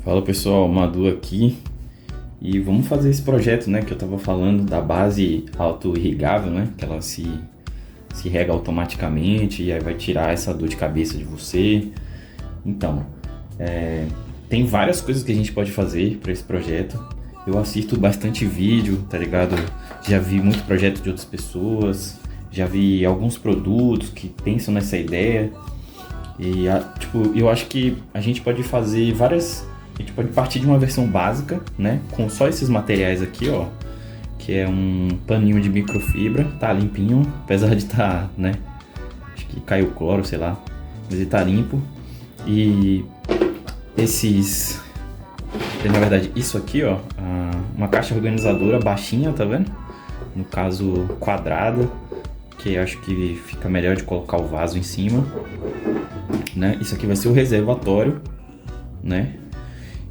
Fala pessoal, Madu aqui e vamos fazer esse projeto, né, que eu tava falando da base auto-irrigável, né, que ela se rega automaticamente e aí vai tirar essa dor de cabeça de você. Então, tem várias coisas que a gente pode fazer para esse projeto. Eu assisto bastante vídeo, tá ligado? Já vi muito projeto de outras pessoas, já vi alguns produtos que pensam nessa ideia e eu acho que a gente pode fazer várias. A gente pode partir de uma versão básica, né? Com só esses materiais aqui, ó. Que é um paninho de microfibra, tá limpinho, apesar de estar, né? Acho que caiu cloro, sei lá. Mas ele tá limpo. E na verdade, isso aqui, ó. Uma caixa organizadora baixinha, tá vendo? No caso, quadrada. Que acho que fica melhor de colocar o vaso em cima. Né? Isso aqui vai ser o reservatório, né?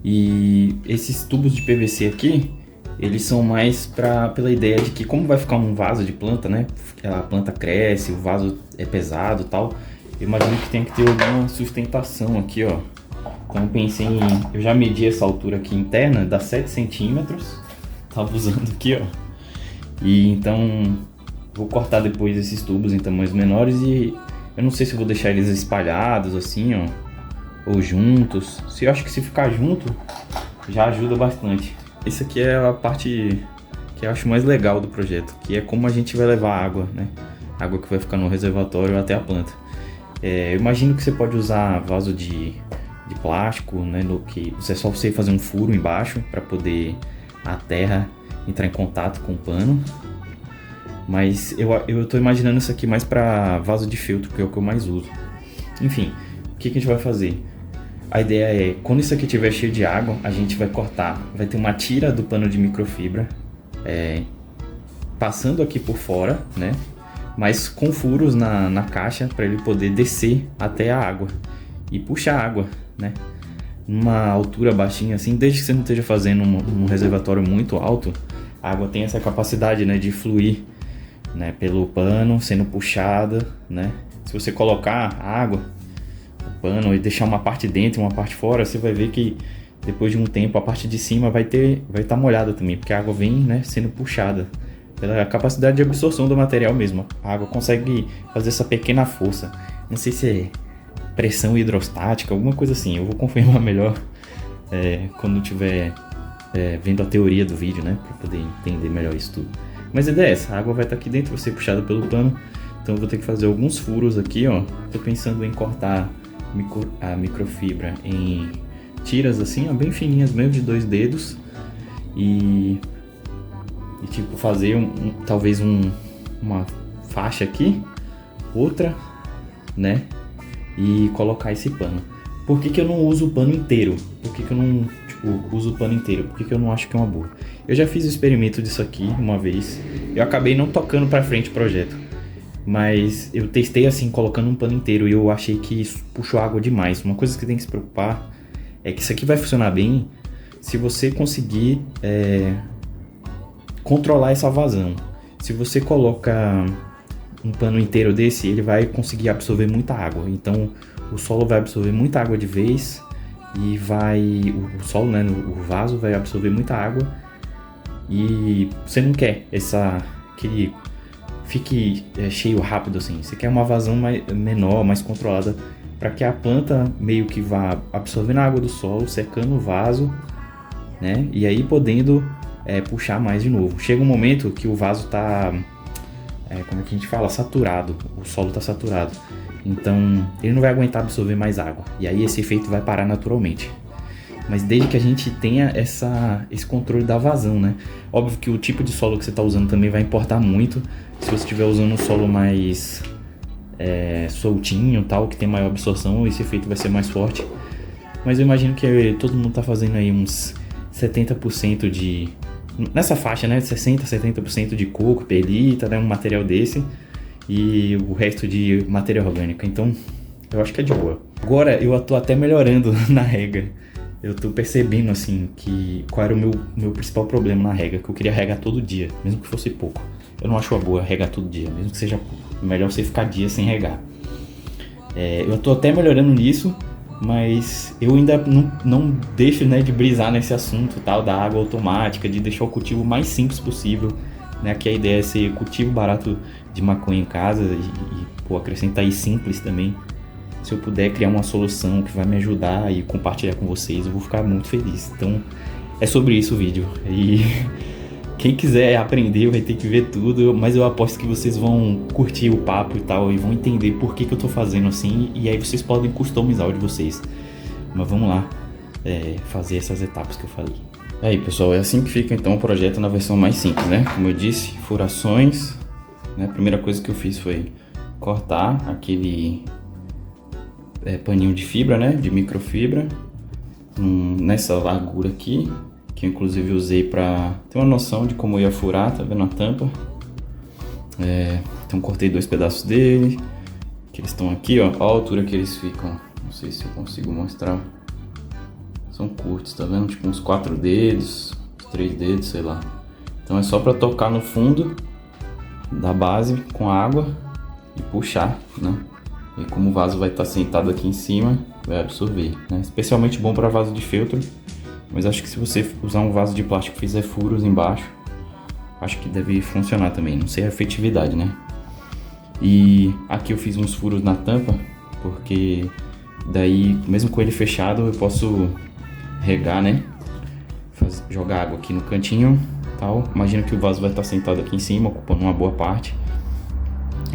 E esses tubos de PVC aqui, eles são mais pela ideia de que como vai ficar um vaso de planta, né? A planta cresce, o vaso é pesado e tal. Eu imagino que tem que ter alguma sustentação aqui, ó. Então eu pensei eu já medi essa altura aqui interna, dá 7 centímetros. Tava usando aqui, ó. E então vou cortar depois esses tubos em tamanhos menores e eu não sei se eu vou deixar eles espalhados assim, ó. Ou juntos. Eu acho que se ficar junto já ajuda bastante. Isso aqui é a parte que eu acho mais legal do projeto, que é como a gente vai levar água, né? Água que vai ficar no reservatório até a planta. Eu imagino que você pode usar vaso de plástico, né? Que é só você fazer um furo embaixo para poder a terra entrar em contato com o pano. Mas eu tô imaginando isso aqui mais para vaso de feltro, que é o que eu mais uso. Enfim, o que a gente vai fazer? A ideia é, quando isso aqui estiver cheio de água, a gente vai cortar. Vai ter uma tira do pano de microfibra passando aqui por fora, né? Mas com furos na caixa para ele poder descer até a água e puxar a água, né? Numa altura baixinha assim, desde que você não esteja fazendo um reservatório muito alto, a água tem essa capacidade, né, de fluir, né, pelo pano, sendo puxada, né? Se você colocar a água pano e deixar uma parte dentro e uma parte fora, você vai ver que depois de um tempo a parte de cima vai estar molhada também, porque a água vem, né, sendo puxada pela capacidade de absorção do material mesmo. A água consegue fazer essa pequena força. Não sei se é pressão hidrostática, alguma coisa assim. Eu vou confirmar melhor quando tiver vendo a teoria do vídeo, né, para poder entender melhor isso tudo. Mas a ideia é essa: a água vai estar aqui dentro, vai ser puxada pelo pano. Então eu vou ter que fazer alguns furos aqui, ó. Tô pensando em cortar a microfibra em tiras assim, ó, bem fininhas mesmo, de 2 dedos e tipo fazer talvez uma faixa aqui, outra, né, e colocar esse pano. Por que eu não uso o pano inteiro? Por que eu não uso o pano inteiro? Por que eu não acho que é uma boa? Eu já fiz o experimento disso aqui uma vez, eu acabei não tocando pra frente o projeto. Mas eu testei assim, colocando um pano inteiro, e eu achei que isso puxou água demais. Uma coisa que tem que se preocupar é que isso aqui vai funcionar bem se você conseguir controlar essa vazão. Se você coloca um pano inteiro desse, ele vai conseguir absorver muita água. Então o solo vai absorver muita água de vez e o solo, né, o vaso vai absorver muita água. E você não quer que fique cheio rápido assim. Você quer uma vazão menor, mais controlada, para que a planta meio que vá absorvendo a água do solo, secando o vaso, né? E aí podendo puxar mais de novo. Chega um momento que o vaso tá, como é que a gente fala? Saturado. O solo tá saturado. Então ele não vai aguentar absorver mais água. E aí esse efeito vai parar naturalmente. Mas desde que a gente tenha esse controle da vazão, né? Óbvio que o tipo de solo que você está usando também vai importar muito. Se você estiver usando um solo mais soltinho, tal, que tem maior absorção, esse efeito vai ser mais forte. Mas eu imagino que todo mundo está fazendo aí uns 70% nessa faixa, né? 60, 70% de coco, perlita, né? Um material desse. E o resto de matéria orgânica. Então, eu acho que é de boa. Agora, eu tô até melhorando na rega. Eu tô percebendo, assim, qual era o meu principal problema na rega, que eu queria regar todo dia, mesmo que fosse pouco. Eu não acho uma boa regar todo dia, mesmo que seja pouco. É melhor você ficar dias sem regar. Eu tô até melhorando nisso, Mas eu ainda não deixo, né, de brisar nesse assunto tal da água automática, de deixar o cultivo mais simples possível, né? Que a ideia é ser cultivo barato de maconha em casa pô, acrescentar aí simples também. Se eu puder criar uma solução que vai me ajudar e compartilhar com vocês, eu vou ficar muito feliz. Então é sobre isso o vídeo. E quem quiser aprender vai ter que ver tudo, mas eu aposto que vocês vão curtir o papo e tal, e vão entender por que eu tô fazendo assim, e aí vocês podem customizar o de vocês. Mas vamos lá, fazer essas etapas que eu falei. Aí pessoal, é assim que fica então o projeto na versão mais simples, né? Como eu disse, furações, né? A primeira coisa que eu fiz foi cortar aquele paninho de fibra, né? De microfibra, nessa largura aqui, que eu inclusive usei para ter uma noção de como eu ia furar, tá vendo a tampa? Então cortei 2 pedaços dele, que eles estão aqui, ó, a altura que eles ficam, não sei se eu consigo mostrar, são curtos, tá vendo? Tipo uns 4 dedos, 3 dedos, sei lá. Então é só para tocar no fundo da base com água e puxar, né? E como o vaso vai estar sentado aqui em cima, vai absorver, né? Especialmente bom para vaso de feltro. Mas acho que se você usar um vaso de plástico e fizer furos embaixo, acho que deve funcionar também. Não sei a efetividade, né? E aqui eu fiz uns furos na tampa, porque daí, mesmo com ele fechado, eu posso regar, né? Jogar água aqui no cantinho, tal. Imagina que o vaso vai estar sentado aqui em cima, ocupando uma boa parte.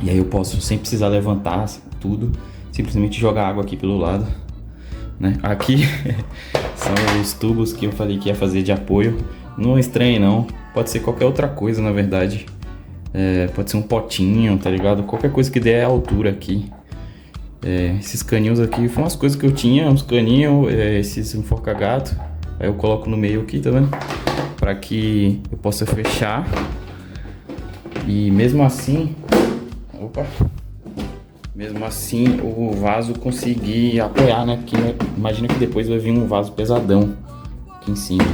E aí eu posso, sem precisar levantar tudo, simplesmente jogar água aqui pelo lado, né? Aqui são os tubos que eu falei que ia fazer de apoio. Não estranhe não, pode ser qualquer outra coisa na verdade. Pode ser um potinho, tá ligado? Qualquer coisa que dê a altura aqui. Esses caninhos aqui foram as coisas que eu tinha, uns caninhos, esses enforca-gato. Aí eu coloco no meio aqui, tá vendo? Pra que eu possa fechar. E mesmo assim, mesmo assim o vaso conseguir apoiar, né? Porque imagina que depois vai vir um vaso pesadão aqui em cima.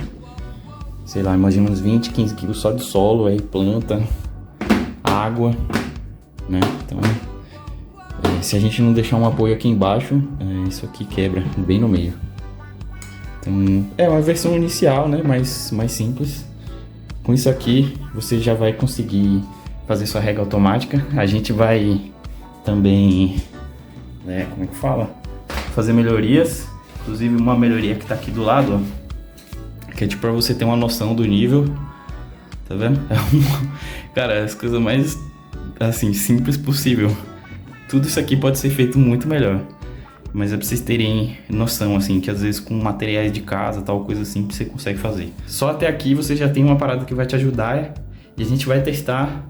Sei lá, imagina uns 20, 15 quilos só de solo, aí planta, água, né? Então, se a gente não deixar um apoio aqui embaixo, isso aqui quebra bem no meio. Então, é uma versão inicial, né? Mais simples. Com isso aqui, você já vai conseguir fazer sua rega automática. A gente vai também, como é que fala? Fazer melhorias. Inclusive uma melhoria que tá aqui do lado, ó, que é tipo pra você ter uma noção do nível. Tá vendo? Cara, as coisas mais, assim, simples possível. Tudo isso aqui pode ser feito muito melhor. Mas é pra vocês terem noção, assim, que às vezes com materiais de casa, tal coisa simples, você consegue fazer. Só até aqui você já tem uma parada que vai te ajudar e a gente vai testar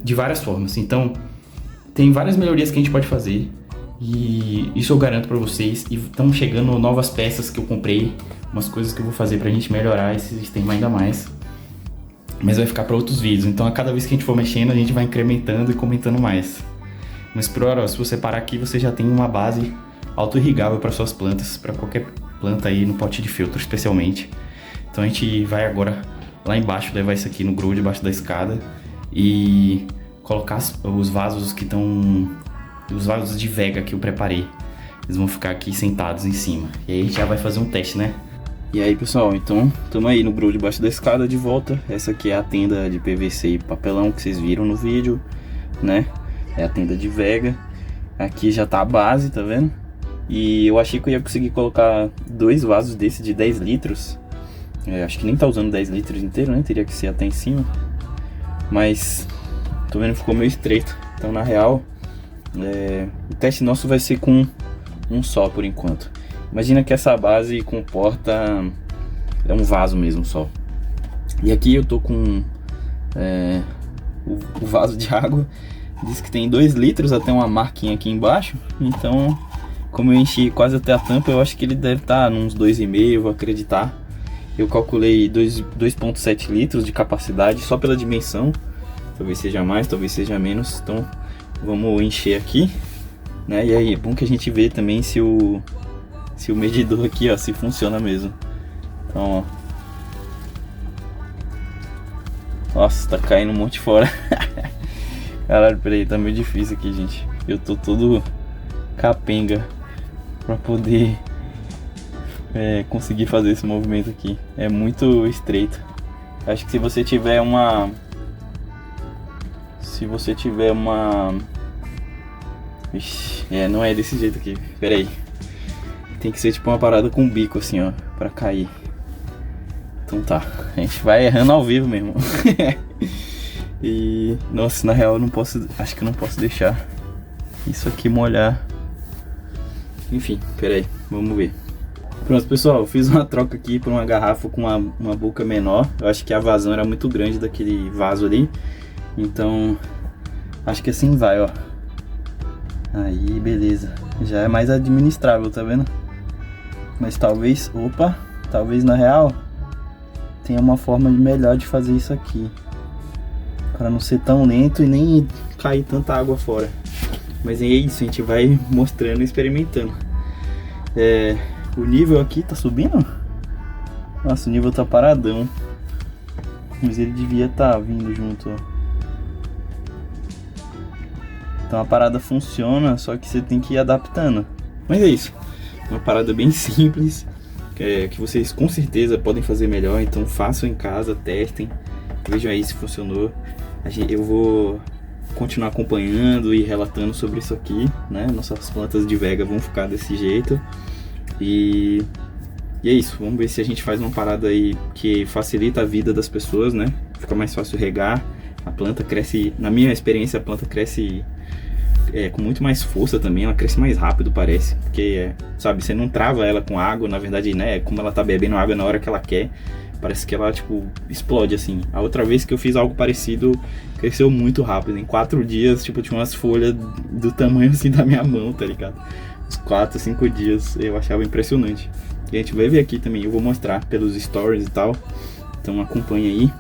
de várias formas. Então, tem várias melhorias que a gente pode fazer e isso eu garanto pra vocês. E estão chegando novas peças que eu comprei, umas coisas que eu vou fazer pra gente melhorar esse sistema ainda mais. Mas vai ficar para outros vídeos, então a cada vez que a gente for mexendo, a gente vai incrementando e comentando mais. Mas por hora, se você parar aqui, você já tem uma base auto-irrigável para suas plantas, para qualquer planta aí no pote de feltro especialmente. Então a gente vai agora lá embaixo, levar isso aqui no grow debaixo da escada e colocar os vasos que estão, os vasos de vega que eu preparei. Eles vão ficar aqui sentados em cima. E aí a gente já vai fazer um teste, né? E aí pessoal, então estamos aí no grow debaixo da escada de volta. Essa aqui é a tenda de PVC e papelão que vocês viram no vídeo, né? É a tenda de vega. Aqui já tá a base, tá vendo? E eu achei que eu ia conseguir colocar 2 vasos desse de 10 litros. Acho que nem tá usando 10 litros inteiro, né? Teria que ser até em cima. Mas tô vendo que ficou meio estreito. Então na real, o teste nosso vai ser com um só por enquanto. Imagina que essa base comporta um vaso mesmo só. E aqui eu tô com o vaso de água. Diz que tem 2 litros, até uma marquinha aqui embaixo. Então, como eu enchi quase até a tampa, eu acho que ele deve estar uns 2,5, vou acreditar. Eu calculei 2,7 litros de capacidade só pela dimensão. Talvez seja mais, talvez seja menos. Então, vamos encher aqui, né? E aí é bom que a gente vê também se o medidor aqui, ó, se funciona mesmo. Então, ó. Nossa, tá caindo um monte fora. Caralho, peraí, tá meio difícil aqui, gente. Eu tô todo capenga. pra poder conseguir fazer esse movimento aqui. É muito estreito. Acho que se você tiver uma... Ixi, não é desse jeito aqui. Pera aí. Tem que ser tipo uma parada com bico assim, ó, pra cair. Então tá, a gente vai errando ao vivo mesmo. E, nossa, na real eu não posso, acho que eu não posso deixar isso aqui molhar. Enfim, pera aí, vamos ver. Pronto, pessoal, eu fiz uma troca aqui por uma garrafa com uma boca menor. Eu acho que a vazão era muito grande daquele vaso ali. Então, acho que assim vai, ó. Aí, beleza. Já é mais administrável, tá vendo? Mas talvez, talvez na real tenha uma forma melhor de fazer isso aqui, para não ser tão lento e nem cair tanta água fora. Mas é isso, a gente vai mostrando e experimentando. O nível aqui tá subindo? Nossa, o nível tá paradão. Mas ele devia estar vindo junto, ó. Então a parada funciona, só que você tem que ir adaptando. Mas é isso. Uma parada bem simples, que vocês com certeza podem fazer melhor. Então façam em casa, testem, vejam aí se funcionou. Eu vou continuar acompanhando e relatando sobre isso aqui, né? Nossas plantas de vega vão ficar desse jeito. E é isso, vamos ver se a gente faz uma parada aí que facilita a vida das pessoas, né? Fica mais fácil regar, a planta cresce, na minha experiência a planta cresce com muito mais força também, ela cresce mais rápido, parece, porque, sabe, você não trava ela com água, na verdade, né, como ela tá bebendo água na hora que ela quer, parece que ela, tipo, explode, assim. A outra vez que eu fiz algo parecido, cresceu muito rápido, em 4 dias, tipo, tinha umas folhas do tamanho, assim, da minha mão, tá ligado? Uns 4, 5 dias, eu achava impressionante. E a gente vai ver aqui também, eu vou mostrar pelos stories e tal, então acompanha aí.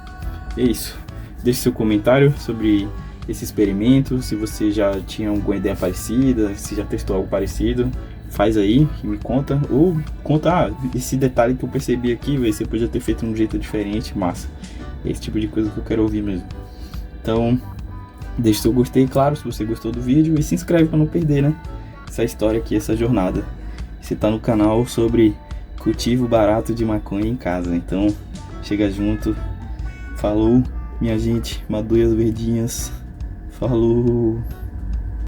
E é isso, deixe seu comentário sobre esse experimento, se você já tinha alguma ideia parecida, se já testou algo parecido, faz aí e me conta, ou conta, esse detalhe que eu percebi aqui, você podia ter feito de um jeito diferente, massa. É esse tipo de coisa que eu quero ouvir mesmo. Então, deixe seu gostei, claro, se você gostou do vídeo, e se inscreve para não perder, né, essa história aqui, essa jornada. Você tá no canal sobre cultivo barato de maconha em casa, então chega junto. Falou, minha gente, maduias verdinhas. Falou!